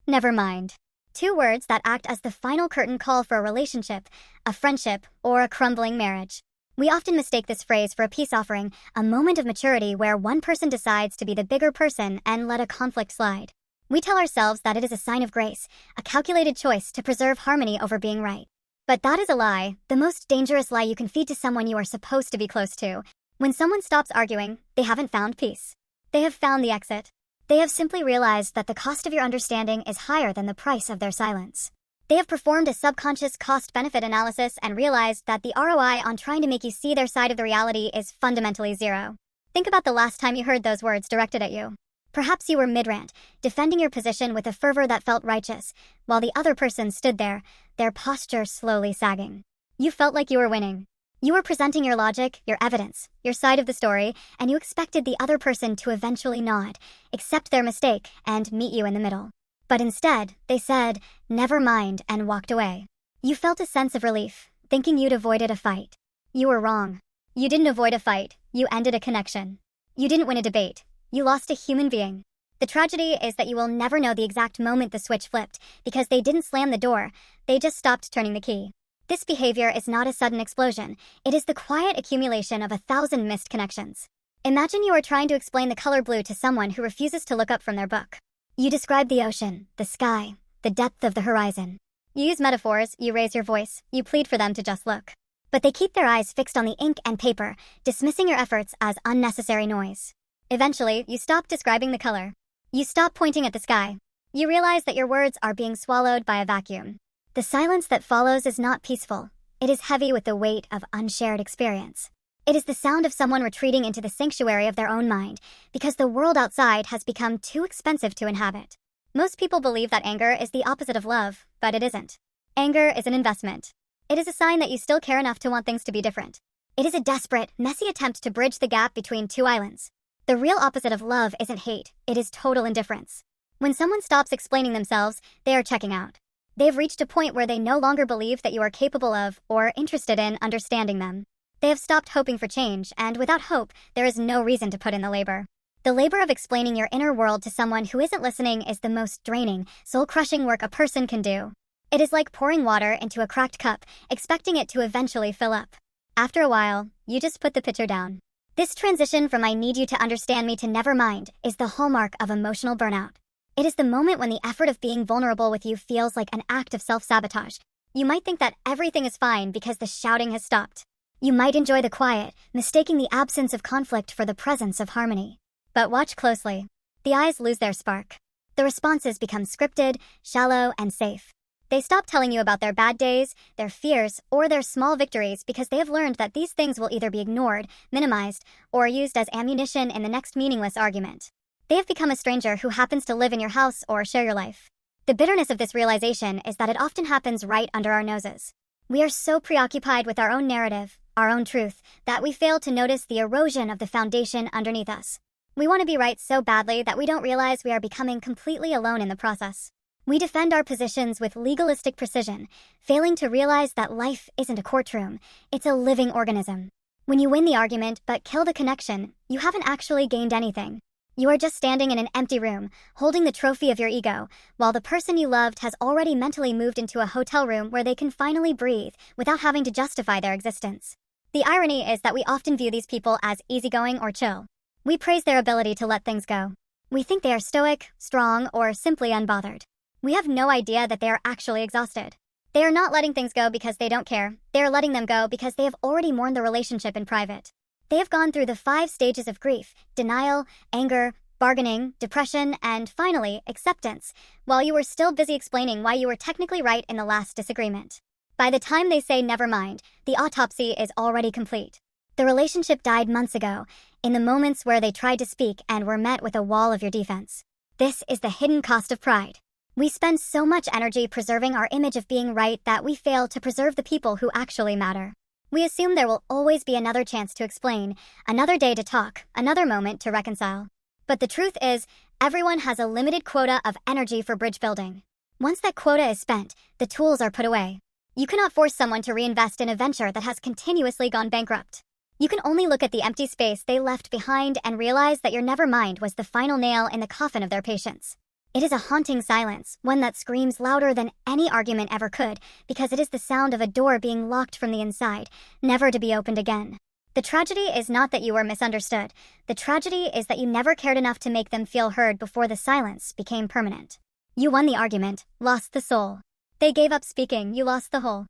Never mind. Two words that act as the final curtain call for a relationship, a friendship, or a crumbling marriage. We often mistake this phrase for a peace offering, a moment of maturity where one person decides to be the bigger person and let a conflict slide. We tell ourselves that it is a sign of grace, a calculated choice to preserve harmony over being right. But that is a lie, the most dangerous lie you can feed to someone you are supposed to be close to. When someone stops arguing, they haven't found peace. They have found the exit. They have simply realized that the cost of your understanding is higher than the price of their silence. They have performed a subconscious cost-benefit analysis and realized that the ROI on trying to make you see their side of the reality is fundamentally zero. Think about the last time you heard those words directed at you. Perhaps you were mid-rant, defending your position with a fervor that felt righteous, while the other person stood there, their posture slowly sagging. You felt like you were winning. You were presenting your logic, your evidence, your side of the story, and you expected the other person to eventually nod, accept their mistake, and meet you in the middle. But instead, they said, "Never mind," and walked away. You felt a sense of relief, thinking you'd avoided a fight. You were wrong. You didn't avoid a fight, you ended a connection. You didn't win a debate. You lost a human being. The tragedy is that you will never know the exact moment the switch flipped, because they didn't slam the door, they just stopped turning the key. This behavior is not a sudden explosion, it is the quiet accumulation of 1,000 missed connections. Imagine you are trying to explain the color blue to someone who refuses to look up from their book. You describe the ocean, the sky, the depth of the horizon. You use metaphors, you raise your voice, you plead for them to just look. But they keep their eyes fixed on the ink and paper, dismissing your efforts as unnecessary noise. Eventually, you stop describing the color. You stop pointing at the sky. You realize that your words are being swallowed by a vacuum. The silence that follows is not peaceful. It is heavy with the weight of unshared experience. It is the sound of someone retreating into the sanctuary of their own mind, because the world outside has become too expensive to inhabit. Most people believe that anger is the opposite of love, but it isn't. Anger is an investment. It is a sign that you still care enough to want things to be different. It is a desperate, messy attempt to bridge the gap between two islands. The real opposite of love isn't hate, it is total indifference. When someone stops explaining themselves, they are checking out. They have reached a point where they no longer believe that you are capable of, or interested in, understanding them. They have stopped hoping for change, and without hope, there is no reason to put in the labor. The labor of explaining your inner world to someone who isn't listening is the most draining, soul-crushing work a person can do. It is like pouring water into a cracked cup, expecting it to eventually fill up. After a while, you just put the pitcher down. This transition from "I need you to understand me" to "never mind" is the hallmark of emotional burnout. It is the moment when the effort of being vulnerable with you feels like an act of self-sabotage. You might think that everything is fine because the shouting has stopped. You might enjoy the quiet, mistaking the absence of conflict for the presence of harmony. But watch closely. The eyes lose their spark. The responses become scripted, shallow, and safe. They stop telling you about their bad days, their fears, or their small victories because they have learned that these things will either be ignored, minimized, or used as ammunition in the next meaningless argument. They have become a stranger who happens to live in your house or share your life. The bitterness of this realization is that it often happens right under our noses. We are so preoccupied with our own narrative, our own truth, that we fail to notice the erosion of the foundation underneath us. We want to be right so badly that we don't realize we are becoming completely alone in the process. We defend our positions with legalistic precision, failing to realize that life isn't a courtroom, it's a living organism. When you win the argument but kill the connection, you haven't actually gained anything. You are just standing in an empty room, holding the trophy of your ego, while the person you loved has already mentally moved into a hotel room where they can finally breathe without having to justify their existence. The irony is that we often view these people as easygoing or chill. We praise their ability to let things go. We think they are stoic, strong, or simply unbothered. We have no idea that they are actually exhausted. They are not letting things go because they don't care. They are letting them go because they have already mourned the relationship in private. They have gone through the 5 stages of grief: denial, anger, bargaining, depression, and finally, acceptance, while you were still busy explaining why you were technically right in the last disagreement. By the time they say "never mind," the autopsy is already complete. The relationship died months ago, in the moments where they tried to speak and were met with a wall of your defense. This is the hidden cost of pride. We spend so much energy preserving our image of being right that we fail to preserve the people who actually matter. We assume there will always be another chance to explain, another day to talk, another moment to reconcile. But the truth is, everyone has a limited quota of energy for bridge building. Once that quota is spent, the tools are put away. You cannot force someone to reinvest in a venture that has continuously gone bankrupt. You can only look at the empty space they left behind and realize that your "never mind" was the final nail in the coffin of their patience. It is a haunting silence, one that screams louder than any argument ever could, because it is the sound of a door being locked from the inside, never to be opened again. The tragedy is not that you were misunderstood. The tragedy is that you never cared enough to make them feel heard before the silence became permanent. You won the argument, lost the soul. They gave up speaking, you lost the whole.